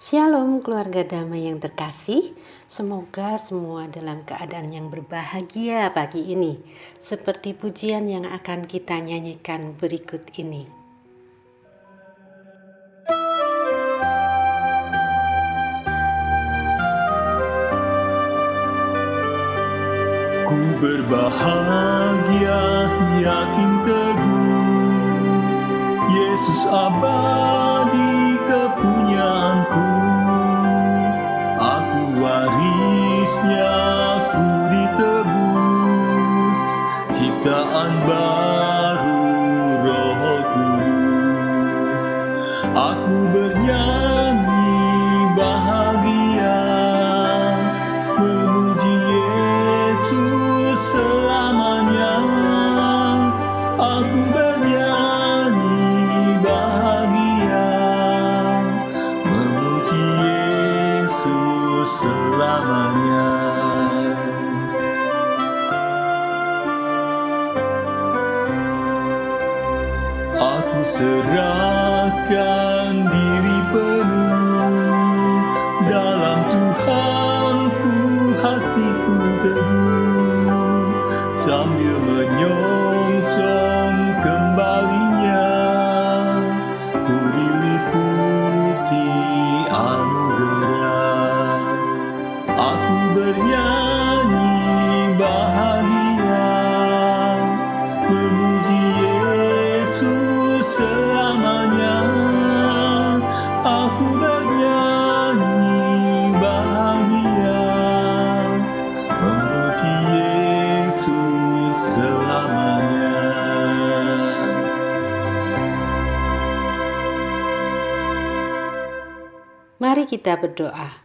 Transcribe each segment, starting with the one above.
Shalom keluarga damai yang terkasih, semoga semua dalam keadaan yang berbahagia pagi ini, seperti pujian yang akan kita nyanyikan berikut ini. Ku berbahagia, yakin teguh, Yesus abadi kepunyaanku. Aku warisnya, ku ditebus, ciptaan baru Roh Kudus. Aku bernyanyi bahagia, memuji Yesus selamanya. Aku bernyanyi bahagia, memuji Yesus selamanya. Aku serahkan diri penuh, dalam Tuhanku hatiku teguh, sambil menyongsong kembalinya, ku diliputi anugerah. Aku bernyanyi bahagia, memuji Yesus selamanya. Aku bernyanyi bahagia, memuji Yesus selamanya. Mari kita berdoa.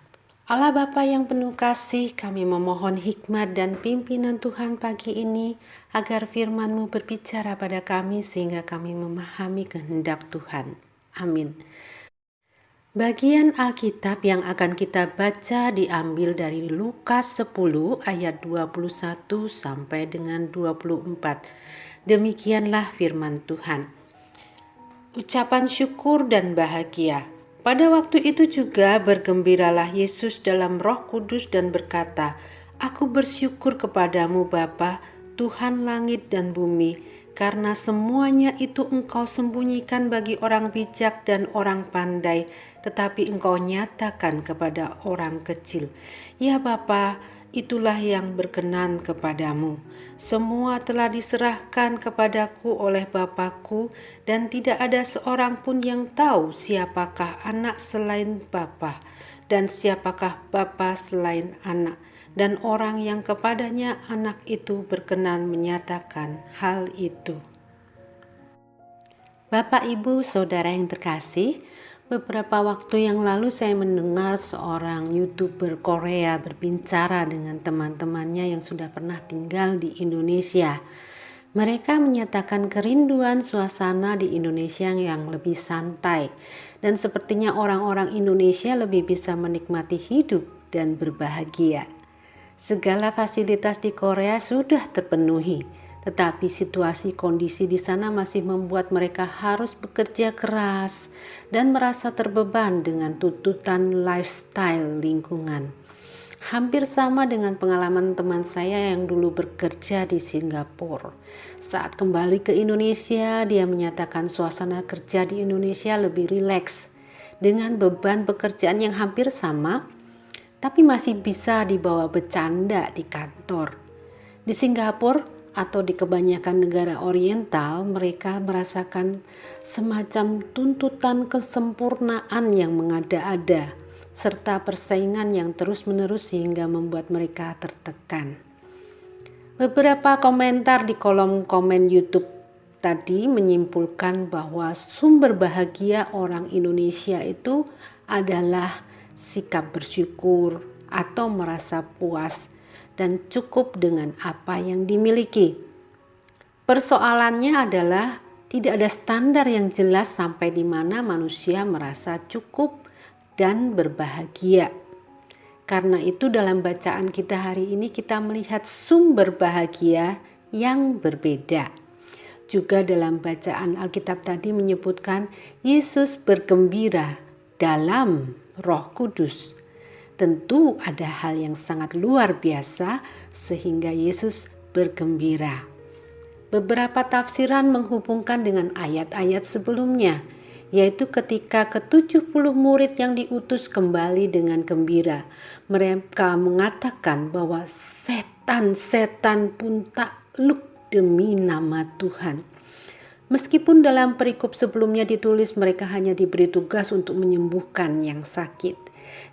Allah Bapa yang penuh kasih, kami memohon hikmat dan pimpinan Tuhan pagi ini agar firman-Mu berbicara pada kami sehingga kami memahami kehendak Tuhan. Amin. Bagian Alkitab yang akan kita baca diambil dari Lukas 10 ayat 21 sampai dengan 24. Demikianlah firman Tuhan. Ucapan syukur dan bahagia. Pada waktu itu juga bergembiralah Yesus dalam Roh Kudus dan berkata, "Aku bersyukur kepadamu Bapa, Tuhan langit dan bumi, karena semuanya itu Engkau sembunyikan bagi orang bijak dan orang pandai, tetapi Engkau nyatakan kepada orang kecil. Ya Bapa, itulah yang berkenan kepadamu. Semua telah diserahkan kepadaku oleh Bapakku, dan tidak ada seorang pun yang tahu siapakah anak selain Bapa, dan siapakah Bapa selain anak, dan orang yang kepadanya anak itu berkenan menyatakan hal itu." Bapak, Ibu, Saudara yang terkasih, beberapa waktu yang lalu saya mendengar seorang YouTuber Korea berbicara dengan teman-temannya yang sudah pernah tinggal di Indonesia. Mereka menyatakan kerinduan suasana di Indonesia yang lebih santai, dan sepertinya orang-orang Indonesia lebih bisa menikmati hidup dan berbahagia. Segala fasilitas di Korea sudah terpenuhi, tetapi situasi kondisi di sana masih membuat mereka harus bekerja keras dan merasa terbeban dengan tuntutan lifestyle lingkungan. Hampir sama dengan pengalaman teman saya yang dulu bekerja di Singapura. Saat kembali ke Indonesia, dia menyatakan suasana kerja di Indonesia lebih rileks dengan beban pekerjaan yang hampir sama, tapi masih bisa dibawa bercanda di kantor. Di Singapura atau di kebanyakan negara oriental, mereka merasakan semacam tuntutan kesempurnaan yang mengada-ada, serta persaingan yang terus-menerus sehingga membuat mereka tertekan. Beberapa komentar di kolom komen YouTube tadi menyimpulkan bahwa sumber bahagia orang Indonesia itu adalah sikap bersyukur atau merasa puas dan cukup dengan apa yang dimiliki. Persoalannya adalah tidak ada standar yang jelas sampai di mana manusia merasa cukup dan berbahagia. Karena itu dalam bacaan kita hari ini kita melihat sumber bahagia yang berbeda. Juga dalam bacaan Alkitab tadi menyebutkan Yesus bergembira dalam Roh Kudus. Tentu ada hal yang sangat luar biasa sehingga Yesus bergembira. Beberapa tafsiran menghubungkan dengan ayat-ayat sebelumnya, yaitu ketika ke-70 murid yang diutus kembali dengan gembira. Mereka mengatakan bahwa setan-setan pun takluk demi nama Tuhan. Meskipun dalam perikop sebelumnya ditulis mereka hanya diberi tugas untuk menyembuhkan yang sakit.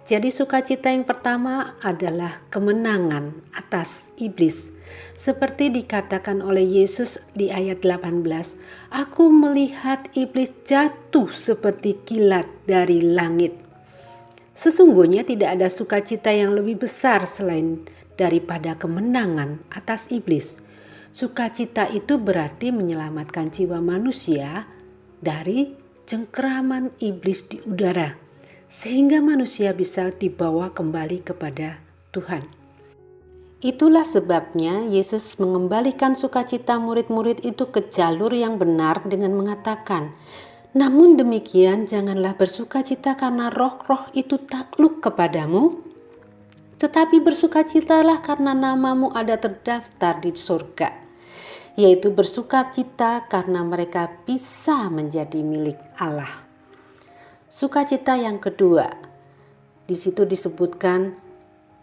Jadi sukacita yang pertama adalah kemenangan atas iblis. Seperti dikatakan oleh Yesus di ayat 18, "Aku melihat iblis jatuh seperti kilat dari langit." Sesungguhnya tidak ada sukacita yang lebih besar selain daripada kemenangan atas iblis. Sukacita itu berarti menyelamatkan jiwa manusia dari cengkeraman iblis di udara, sehingga manusia bisa dibawa kembali kepada Tuhan. Itulah sebabnya Yesus mengembalikan sukacita murid-murid itu ke jalur yang benar dengan mengatakan, "Namun demikian janganlah bersukacita karena roh-roh itu takluk kepadamu, tetapi bersukacitalah karena namamu ada terdaftar di surga." Yaitu bersukacita karena mereka bisa menjadi milik Allah. Sukacita yang kedua, di situ disebutkan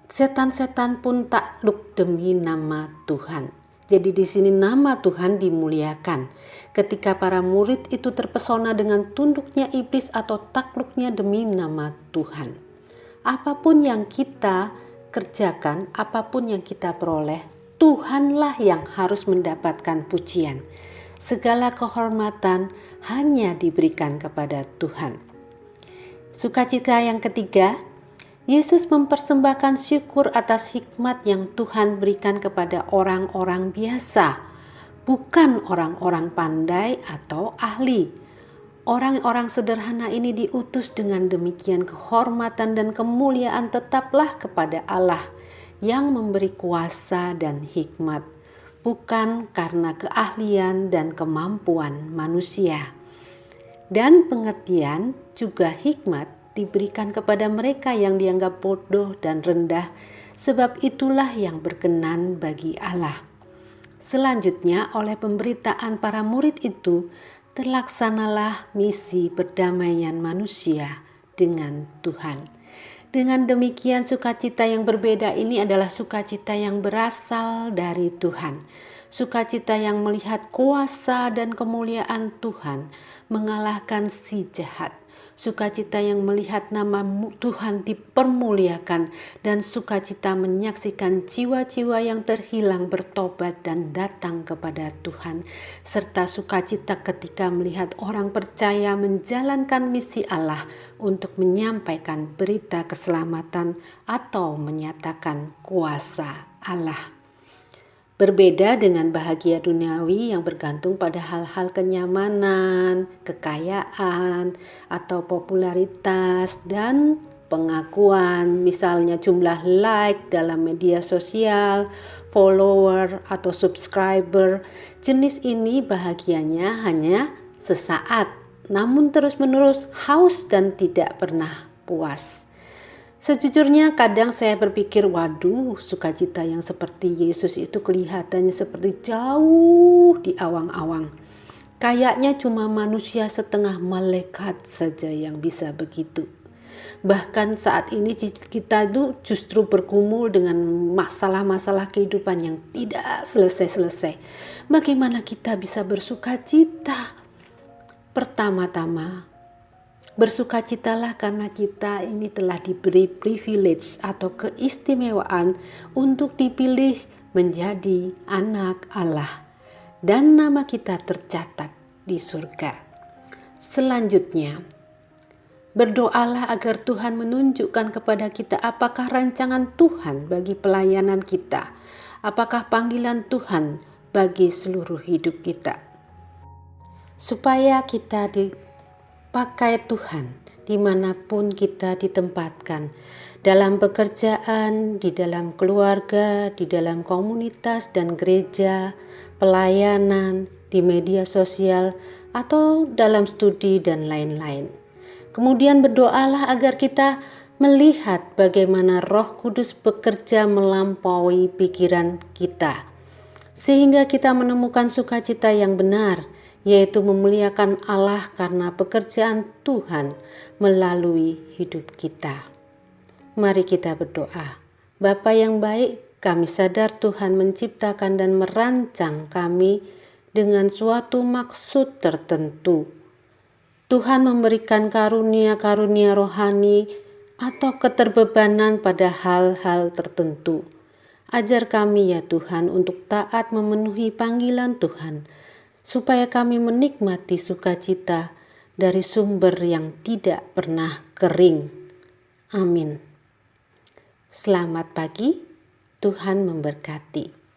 setan-setan pun takluk demi nama Tuhan. Jadi di sini nama Tuhan dimuliakan. Ketika para murid itu terpesona dengan tunduknya iblis atau takluknya demi nama Tuhan. Apapun yang kita kerjakan, apapun yang kita peroleh, Tuhanlah yang harus mendapatkan pujian. Segala kehormatan hanya diberikan kepada Tuhan. Sukacita yang ketiga, Yesus mempersembahkan syukur atas hikmat yang Tuhan berikan kepada orang-orang biasa, bukan orang-orang pandai atau ahli. Orang-orang sederhana ini diutus dengan demikian kehormatan dan kemuliaan tetaplah kepada Allah yang memberi kuasa dan hikmat, bukan karena keahlian dan kemampuan manusia. Dan pengertian juga hikmat diberikan kepada mereka yang dianggap bodoh dan rendah, sebab itulah yang berkenan bagi Allah. Selanjutnya oleh pemberitaan para murid itu, terlaksanalah misi perdamaian manusia dengan Tuhan. Dengan demikian sukacita yang berbeda ini adalah sukacita yang berasal dari Tuhan. Sukacita yang melihat kuasa dan kemuliaan Tuhan mengalahkan si jahat. Sukacita yang melihat nama Tuhan dipermuliakan dan sukacita menyaksikan jiwa-jiwa yang terhilang bertobat dan datang kepada Tuhan. Serta sukacita ketika melihat orang percaya menjalankan misi Allah untuk menyampaikan berita keselamatan atau menyatakan kuasa Allah. Berbeda dengan bahagia duniawi yang bergantung pada hal-hal kenyamanan, kekayaan, atau popularitas dan pengakuan, misalnya jumlah like dalam media sosial, follower, atau subscriber. Jenis ini bahagianya hanya sesaat, namun terus-menerus haus dan tidak pernah puas. Sejujurnya kadang saya berpikir, waduh, sukacita yang seperti Yesus itu kelihatannya seperti jauh di awang-awang. Kayaknya cuma manusia setengah malaikat saja yang bisa begitu. Bahkan saat ini kita itu justru bergumul dengan masalah-masalah kehidupan yang tidak selesai-selesai. Bagaimana kita bisa bersukacita? Pertama-tama, bersukacitalah karena kita ini telah diberi privilege atau keistimewaan untuk dipilih menjadi anak Allah dan nama kita tercatat di surga. Selanjutnya, berdoalah agar Tuhan menunjukkan kepada kita apakah rancangan Tuhan bagi pelayanan kita, apakah panggilan Tuhan bagi seluruh hidup kita, supaya kita pakai Tuhan dimanapun kita ditempatkan, dalam pekerjaan, di dalam keluarga, di dalam komunitas dan gereja, pelayanan, di media sosial, atau dalam studi dan lain-lain. Kemudian berdoalah agar kita melihat bagaimana Roh Kudus bekerja melampaui pikiran kita, sehingga kita menemukan sukacita yang benar, yaitu memuliakan Allah karena pekerjaan Tuhan melalui hidup kita. Mari kita berdoa. Bapa yang baik, kami sadar Tuhan menciptakan dan merancang kami dengan suatu maksud tertentu. Tuhan memberikan karunia-karunia rohani atau keterbebanan pada hal-hal tertentu. Ajar kami ya Tuhan untuk taat memenuhi panggilan Tuhan, supaya kami menikmati sukacita dari sumber yang tidak pernah kering. Amin. Selamat pagi, Tuhan memberkati.